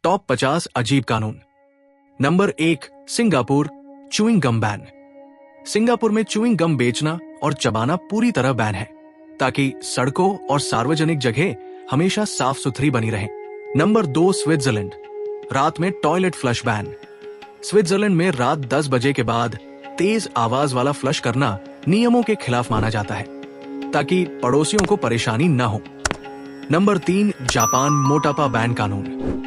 Top 50 अजीब कानून। Number 1, Singapore chewing gum ban. Singapore में च्यूइंग गम बेचना और चबाना पूरी तरह बैन है, ताकि सड़कों और सार्वजनिक जगह हमेशा साफ सुथरी बनी रहे। नंबर 2, स्विट्जरलैंड, रात में टॉयलेट फ्लश बैन। स्विट्जरलैंड में रात 10 बजे के बाद तेज आवाज वाला फ्लश करना नियमों के खिलाफ माना जाता है, ताकि पड़ोसियों को परेशानी न हो। नंबर 3, जापान मोटापा बैन कानून।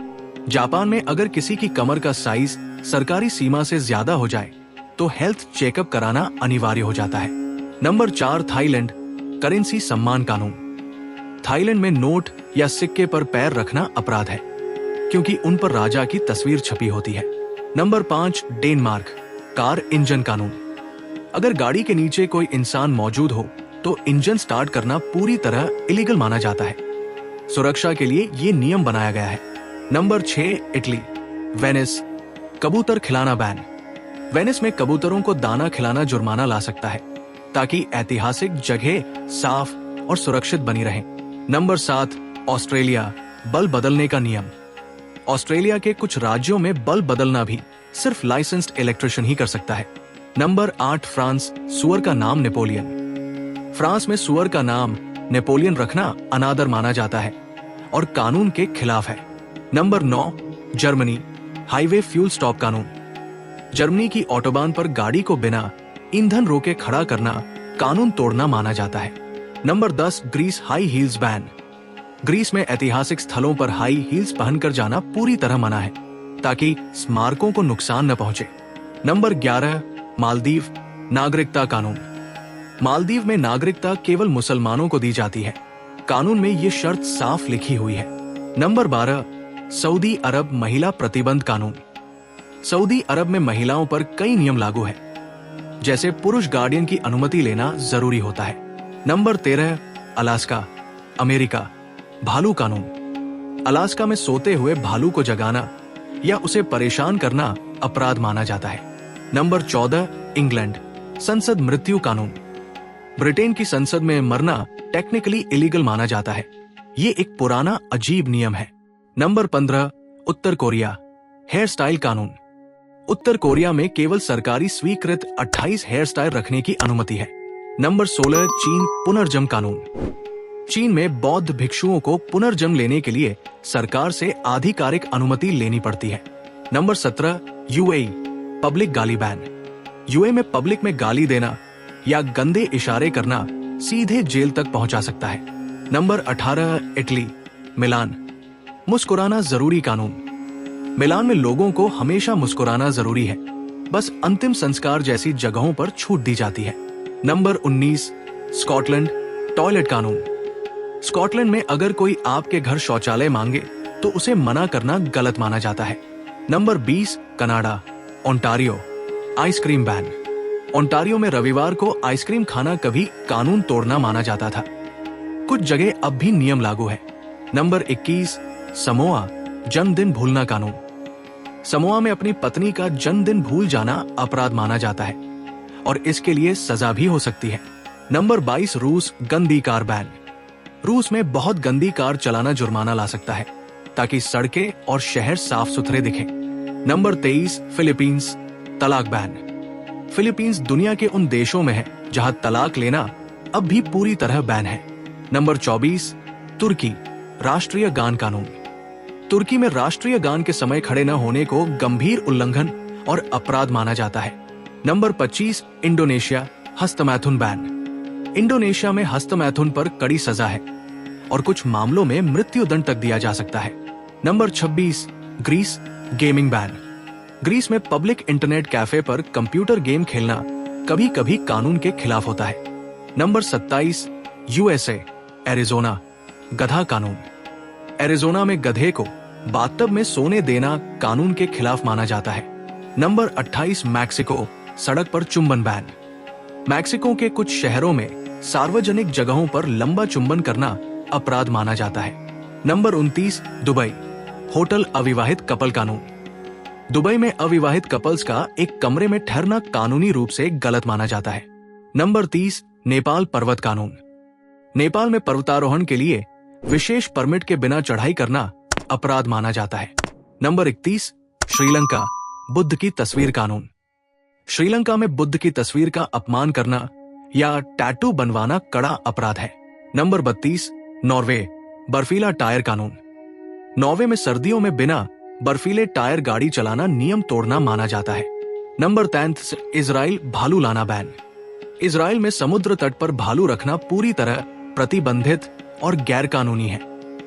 जापान में अगर किसी की कमर का साइज सरकारी सीमा से ज्यादा हो जाए तो हेल्थ चेकअप कराना अनिवार्य हो जाता है। नंबर 4, थाईलैंड करेंसी सम्मान कानून। थाईलैंड में नोट या सिक्के पर पैर रखना अपराध है, क्योंकि उन पर राजा की तस्वीर छपी होती है। नंबर 5, डेनमार्क कार इंजन कानून। अगर गाड़ी के नीचे कोई इंसान मौजूद हो तो इंजन स्टार्ट करना पूरी तरह इलीगल माना जाता है। सुरक्षा के लिए ये नियम बनाया गया है। नंबर 6, इटली वेनिस कबूतर खिलाना बैन। वेनिस में कबूतरों को दाना खिलाना जुर्माना ला सकता है, ताकि ऐतिहासिक जगह साफ और सुरक्षित बनी रहे। नंबर 7, ऑस्ट्रेलिया बल्ब बदलने का नियम। ऑस्ट्रेलिया के कुछ राज्यों में बल्ब बदलना भी सिर्फ लाइसेंस्ड इलेक्ट्रिशियन ही कर सकता है। नंबर 8, फ्रांस सुअर का नाम नेपोलियन। फ्रांस में सुअर का नाम नेपोलियन रखना अनादर माना जाता है और कानून के खिलाफ है। Number 9, Germany highway fuel stop कानून। जर्मनी की ऑटोबान पर गाड़ी को बिना ईंधन रोके खड़ा करना कानून तोड़ना माना जाता है। Number 10, Greece high heels ban. Greece में ऐतिहासिक स्थलों पर हाई हील्स पहनकर जाना पूरी तरह मना है, ताकि स्मारकों को नुकसान न पहुंचे। नंबर 11, मालदीव नागरिकता कानून। मालदीव में नागरिकता केवल मुसलमानों को दी जाती है। कानून में ये शर्त साफ लिखी हुई है। नंबर 12, सऊदी अरब महिला प्रतिबंध कानून। सऊदी अरब में महिलाओं पर कई नियम लागू है, जैसे पुरुष गार्डियन की अनुमति लेना जरूरी होता है। नंबर 13, अलास्का अमेरिका भालू कानून। अलास्का में सोते हुए भालू को जगाना या उसे परेशान करना अपराध माना जाता है। नंबर 14, इंग्लैंड संसद मृत्यु कानून। ब्रिटेन की संसद में मरना टेक्निकली इलीगल माना जाता है। ये एक पुराना अजीब नियम है। नंबर 15, उत्तर कोरिया हेयर स्टाइल कानून। उत्तर कोरिया में केवल सरकारी स्वीकृत 28 हेयर स्टाइल रखने की अनुमति है। नंबर 16, चीन पुनर्जन्म कानून। चीन में बौद्ध भिक्षुओं को पुनर्जन्म लेने के लिए सरकार से आधिकारिक अनुमति लेनी पड़ती है। नंबर 17, यूएई पब्लिक गाली बैन। यूएई में पब्लिक में गाली देना या गंदे इशारे करना सीधे जेल तक पहुंचा सकता है। नंबर 18, इटली मिलान मुस्कुराना जरूरी कानून। मिलान में लोगों को हमेशा मुस्कुराना जरूरी है, बस अंतिम संस्कार जैसी जगहों पर छूट दी जाती है। नंबर 19, स्कॉटलैंड टॉयलेट कानून। स्कॉटलैंड में अगर कोई आपके घर शौचालय मांगे तो उसे मना करना गलत माना जाता है। Number 20, Canada Ontario ice cream ban. Ontario में रविवार को आइसक्रीम खाना कभी कानून तोड़ना माना जाता था। कुछ जगह अब भी नियम लागू है। नंबर 21, समोआ जन्मदिन भूलना कानून। समोआ में अपनी पत्नी का जन्मदिन भूल जाना अपराध माना जाता है और इसके लिए सजा भी हो सकती है। नंबर 22, रूस गंदी कार बैन। रूस में बहुत गंदी कार चलाना जुर्माना ला सकता है, ताकि सड़कें और शहर साफ सुथरे दिखें। नंबर 23, फिलीपींस तलाक बैन। फिलीपींस दुनिया के उन देशों में है जहां तलाक लेना अब भी पूरी तरह बैन है। नंबर 24, तुर्की राष्ट्रीय गान कानून। तुर्की में राष्ट्रीय गान के समय खड़े न होने को गंभीर उल्लंघन और अपराध माना जाता है। नंबर 25, इंडोनेशिया हस्तमैथुन बैन। इंडोनेशिया में हस्तमैथुन पर कड़ी सजा है और कुछ मामलों में मृत्यु दंड तक दिया जा सकता है। Number 26, Greece gaming ban. Greece में पब्लिक इंटरनेट कैफे पर कंप्यूटर गेम खेलना कभी कभी कानून के खिलाफ होता है। नंबर 27, यूएसए एरिजोना गधा कानून। एरिजोना में गधे को बाथटब में सोने देना कानून के खिलाफ माना जाता है। नंबर 28, मैक्सिको सड़क पर चुंबन बैन। मैक्सिको के कुछ शहरों में सार्वजनिक जगहों पर लंबा चुंबन करना अपराध माना जाता है। नंबर 29, दुबई होटल अविवाहित कपल कानून। दुबई में अविवाहित कपल्स का एक कमरे में ठहरना कानूनी रूप से गलत माना जाता है। नंबर 30, नेपाल पर्वत कानून। नेपाल में पर्वतारोहण के लिए विशेष परमिट के बिना चढ़ाई करना अपराध माना जाता है। नंबर 31, श्रीलंका, बुद्ध की तस्वीर कानून। श्रीलंका में बुद्ध की तस्वीर का अपमान करना या टैटू बनवाना कड़ा अपराध है। नंबर 32, नॉर्वे, बर्फीला टायर कानून। नॉर्वे में सर्दियों में बिना बर्फीले टायर गाड़ी चलाना नियम तोड़ना माना जाता है। नंबर 33, इजराइल, भालू लाना बैन। इजराइल में समुद्र तट पर भालू रखना पूरी तरह प्रतिबंधित और गैर कानूनी है।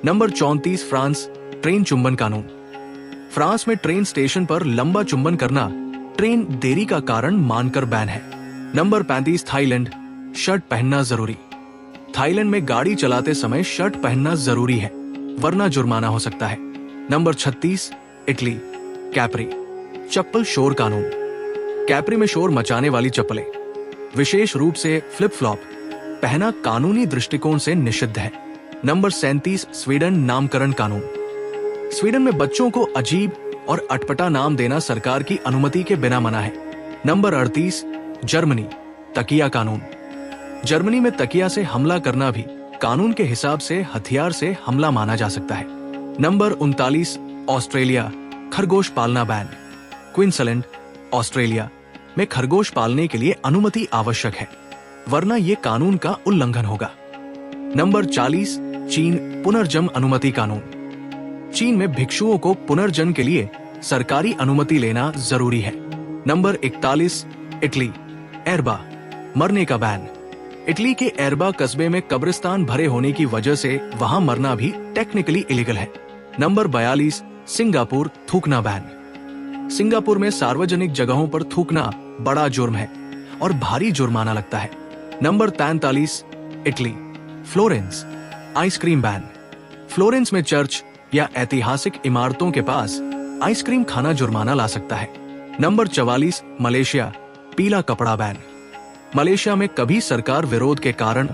नंबर 34, फ्रांस, ट्रेन चुंबन कानून। फ्रांस में ट्रेन स्टेशन पर लंबा चुंबन करना ट्रेन देरी का कारण मानकर बैन है। नंबर 35, थाईलैंड, शर्ट पहनना जरूरी। थाईलैंड में गाड़ी चलाते समय शर्ट पहनना जरूरी है, वरना जुर्माना हो सकता है। नंबर 36, इटली, कैप्री, चप्पल शोर कानून। कैप्री में शोर मचाने वाली चप्पलें, विशेष रूप से फ्लिप फ्लॉप, पहना कानूनी दृष्टिकोण से निषिद्ध है। नंबर 37, स्वीडन, नामकरण कानून। स्वीडन में बच्चों को अजीब और अटपटा नाम देना सरकार की अनुमति के बिना मना है। नंबर 38, जर्मनी, तकिया कानून। जर्मनी में तकिया से हमला करना भी कानून के हिसाब से हथियार से हमला माना जा सकता है। नंबर 39, ऑस्ट्रेलिया, खरगोश पालना बैन। क्वींसलैंड, ऑस्ट्रेलिया में खरगोश पालने के लिए अनुमति आवश्यक है, वरना ये कानून का उल्लंघन होगा। नंबर 40, चीन, पुनर्जन्म अनुमति कानून। चीन में भिक्षुओं को पुनर्जन्म के लिए सरकारी अनुमति लेना जरूरी है। नंबर 41, इटली, एरबा, मरने का बैन। इटली के एरबा कस्बे में कब्रिस्तान भरे होने की वजह से वहां मरना भी टेक्निकली इलीगल है। नंबर 42, सिंगापुर, थूकना बैन। सिंगापुर में सार्वजनिक जगहों पर थूकना बड़ा जुर्म है और भारी जुर्माना लगता है। Number 43, Italy, Florence, ice cream ban. Florence में चर्च या ऐतिहासिक इमारतों के पास आइसक्रीम खाना जुर्माना ला सकता है। नंबर 44, मलेशिया, पीला कपड़ा बैन। मलेशिया में कभी सरकार विरोध के कारण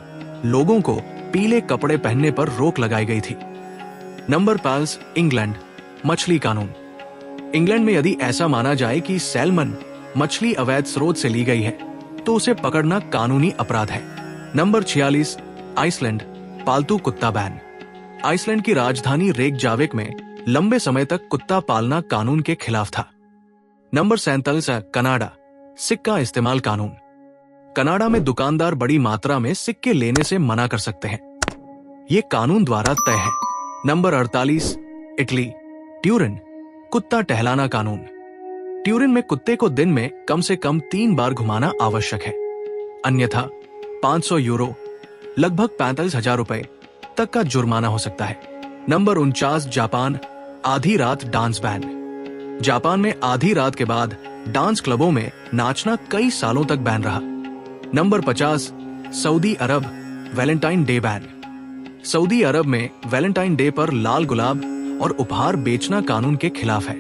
लोगों को पीले कपड़े पहनने पर रोक लगाई गई थी। नंबर 5, इंग्लैंड, मछली कानून। इंग्लैंड में यदि ऐसा माना जाए कि सैल्मन मछली अवैध स्रोत से ली गई है तो उसे पकड़ना कानूनी अपराध है। नंबर 46, आइसलैंड, पालतू कुत्ता बैन। आइसलैंड की राजधानी रेकजाविक में लंबे समय तक कुत्ता पालना कानून के खिलाफ था। नंबर 47, कनाडा, सिक्का इस्तेमाल कानून। कनाडा में दुकानदार बड़ी मात्रा में सिक्के लेने से मना कर सकते हैं, ये कानून द्वारा तय है। नंबर 48, इटली, ट्यूरिन, कुत्ता टहलाना कानून। ट्यूरिन में कुत्ते को दिन में कम से कम 3 बार घुमाना आवश्यक है, अन्यथा 500 यूरो, लगभग 45,000 रुपए तक का जुर्माना हो सकता है। नंबर 49, जापान, आधी रात डांस बैन। जापान में आधी रात के बाद डांस क्लबों में नाचना कई सालों तक बैन रहा। नंबर 50, सऊदी अरब, वैलेंटाइन डे बैन। सऊदी अरब में वैलेंटाइन डे पर लाल गुलाब और उपहार बेचना कानून के खिलाफ है।